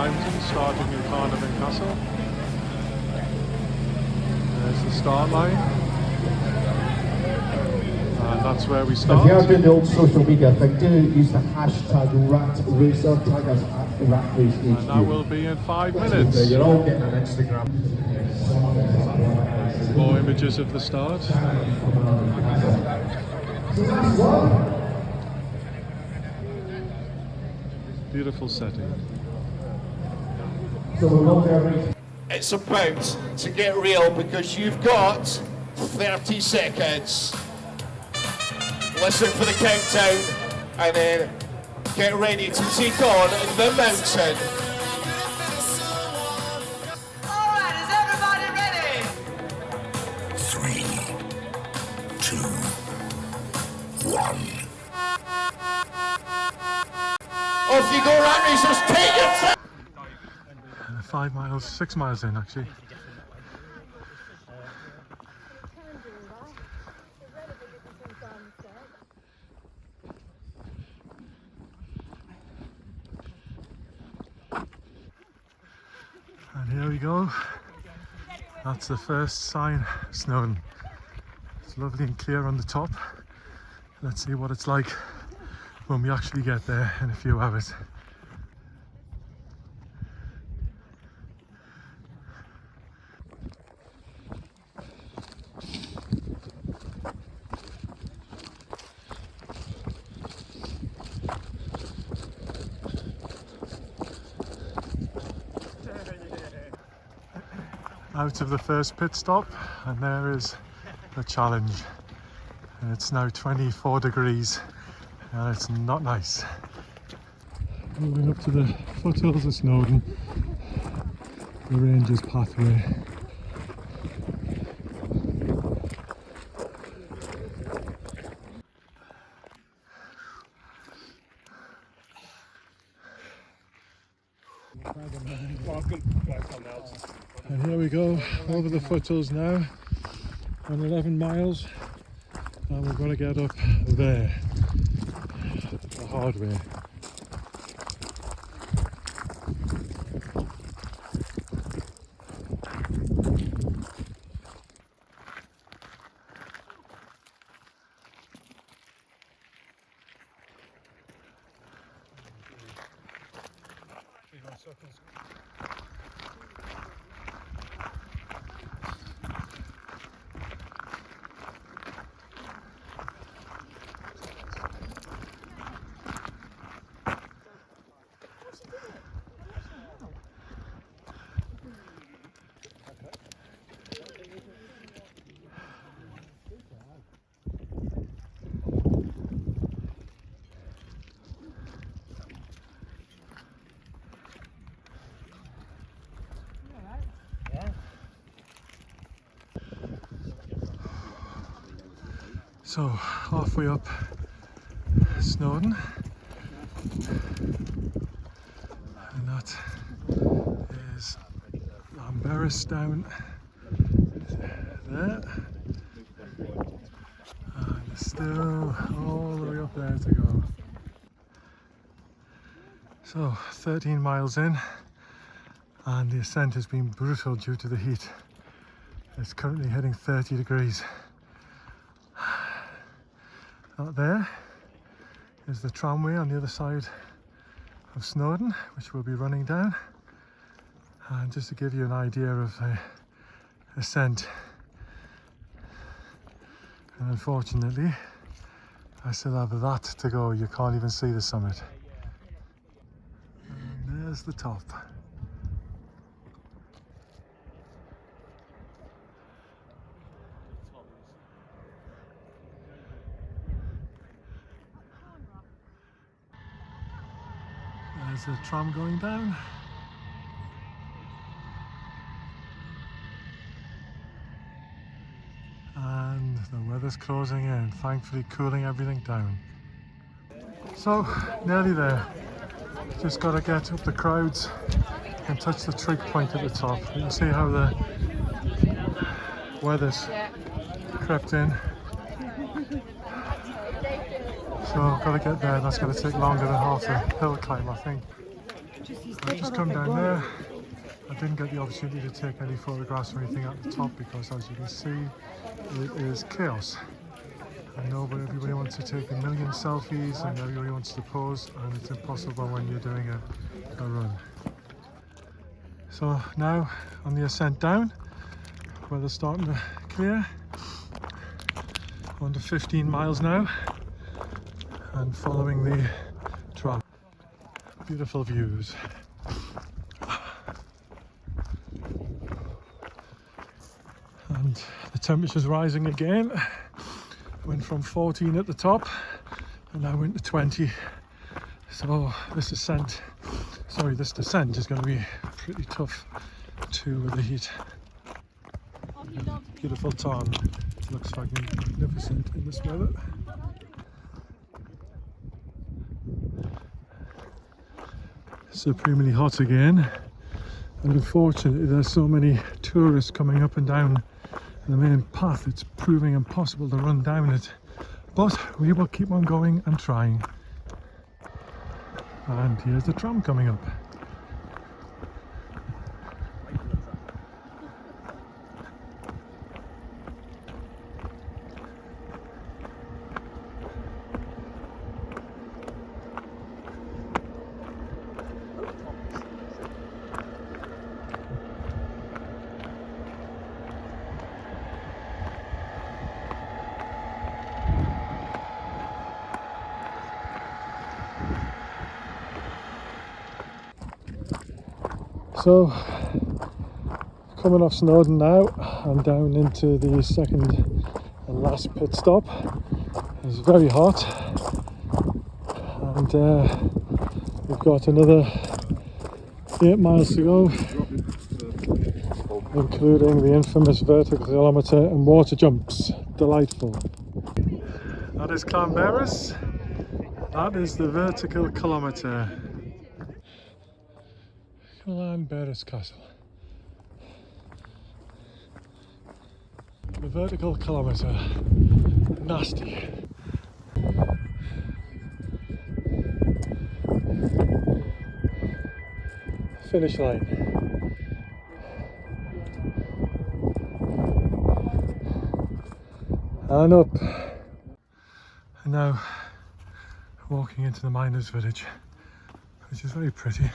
mountain starting in Carnarvon Castle. There's the start line. And that's where we start. If you are doing the old social media thing, do use the hashtag RatRacer, tag us at RatRaceHQ. And that will be in 5 minutes. You're all getting an Instagram. More images of the start. Beautiful setting. It's about to get real because you've got 30 seconds. Listen for the countdown and then get ready to take on the mountain. Alright, is everybody ready? 3, 2, 1. Off you go, Rat Racers, take your time! 5 miles, 6 miles in actually. And here we go. That's the first sign of Snowdon. It's lovely and clear on the top. Let's see what it's like when we actually get there in a few hours. Out of the first pit stop, and there is the challenge, and it's now 24 degrees and it's not nice. Moving up to the foothills of Snowdon, the Rangers pathway. And here we go, over the foothills now, on 11 miles, and we're going to get up there, the hard way. So, halfway up Snowdon, and that is Lamberis down there, and still all the way up there to go. So, 13 miles in, and the ascent has been brutal due to the heat. It's currently hitting 30 degrees. Out there is the tramway on the other side of Snowdon, which we'll be running down. And just to give you an idea of the ascent, and unfortunately I still have that to go. You can't even see the summit. And there's the top. There's a tram going down. And the weather's closing in, thankfully cooling everything down. So, nearly there. Just got to get up the crowds and touch the trig point at the top. You can see how the weather's crept in. So I've got to get there. That's going to take longer than half the hill climb, I think. I just come down there. I didn't get the opportunity to take any photographs or anything at the top because, as you can see, it is chaos. I know, but everybody wants to take a million selfies and everybody wants to pose, and it's impossible when you're doing a run. So now on the ascent down, weather's starting to clear. On to 15 miles now and following the trail. Beautiful views. And the temperature's rising again. Went from 14 at the top and now into 20. So this descent is going to be pretty tough too with the heat. Beautiful town. Looks fucking magnificent in this weather. Supremely hot again, and unfortunately there's so many tourists coming up and down the main path, it's proving impossible to run down it, but we will keep on going and trying. And here's the tram coming up. So, coming off Snowdon now, I'm down into the second and last pit stop. It's very hot, and we've got another 8 miles to go, including the infamous vertical kilometre and water jumps. Delightful. That is Clanberis. That is the vertical kilometre. Clanberis Castle. The vertical kilometre. Nasty. Finish line. And up. And now walking into the miners' village, which is very pretty.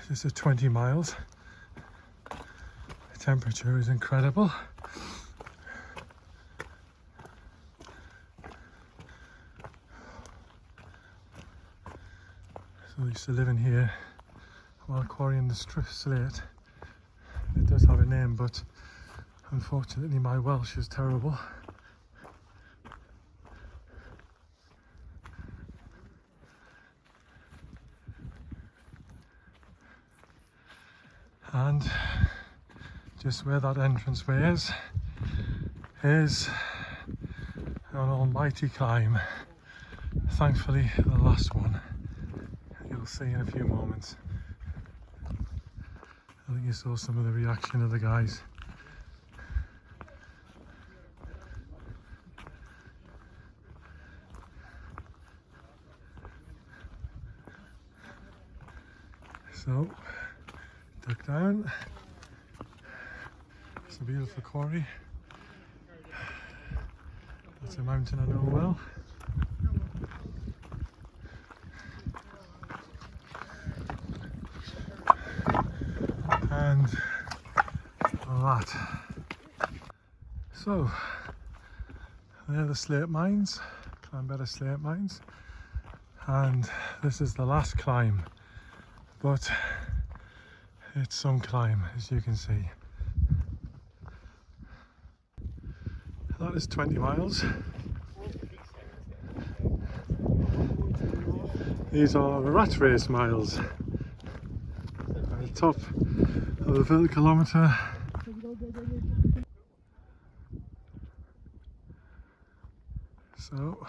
This is 20 miles. The temperature is incredible. So I used to live in here while quarrying the slate. It does have a name, but unfortunately my Welsh is terrible. And just where that entranceway is an almighty climb. Thankfully the last one. You'll see in a few moments. I think you saw some of the reaction of the guys. So, duck down. It's a beautiful quarry. That's a mountain I know well. And that. So, they're the slate mines, Clanberis slate mines, and this is the last climb, but it's some climb, as you can see. That is 20 miles. These are rat race miles. At the top of the vertical kilometre. So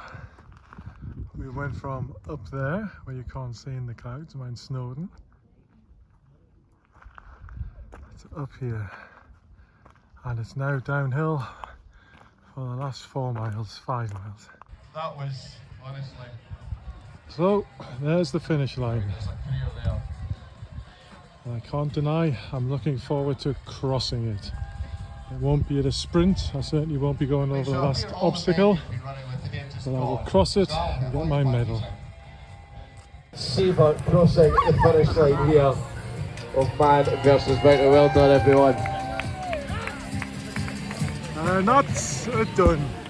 we went from up there, where you can't see in the clouds, around Snowdon, to up here, and it's now downhill for the last 4 miles, 5 miles. That was honestly So there's the finish line. I can't deny I'm looking forward to crossing it. It won't be at a sprint, I certainly won't be going over the last obstacle, but I will cross it and get my medal. Sabre crossing the finish line here of man versus mountain. Well done, everyone. And that's it done.